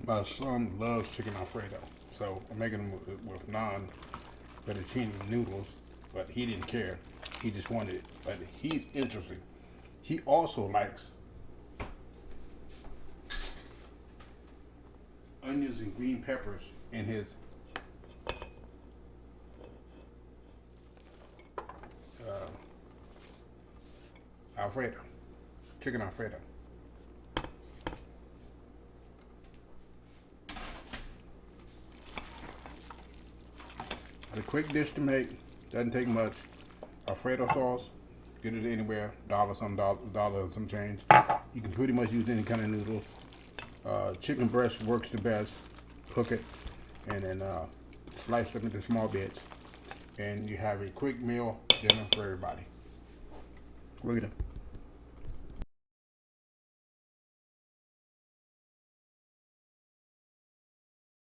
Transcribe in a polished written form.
My son loves chicken Alfredo, so I'm making them with non-fettuccine noodles, but he didn't care. He just wanted it. But he's interesting. He also likes onions and green peppers in his Alfredo, chicken Alfredo. It's a quick dish to make. Doesn't take much. Alfredo sauce. Get it anywhere. Dollar and some change. You can pretty much use any kind of noodles. Chicken breast works the best. Cook it and then slice them into small bits. And you have a quick meal dinner for everybody. Look at them.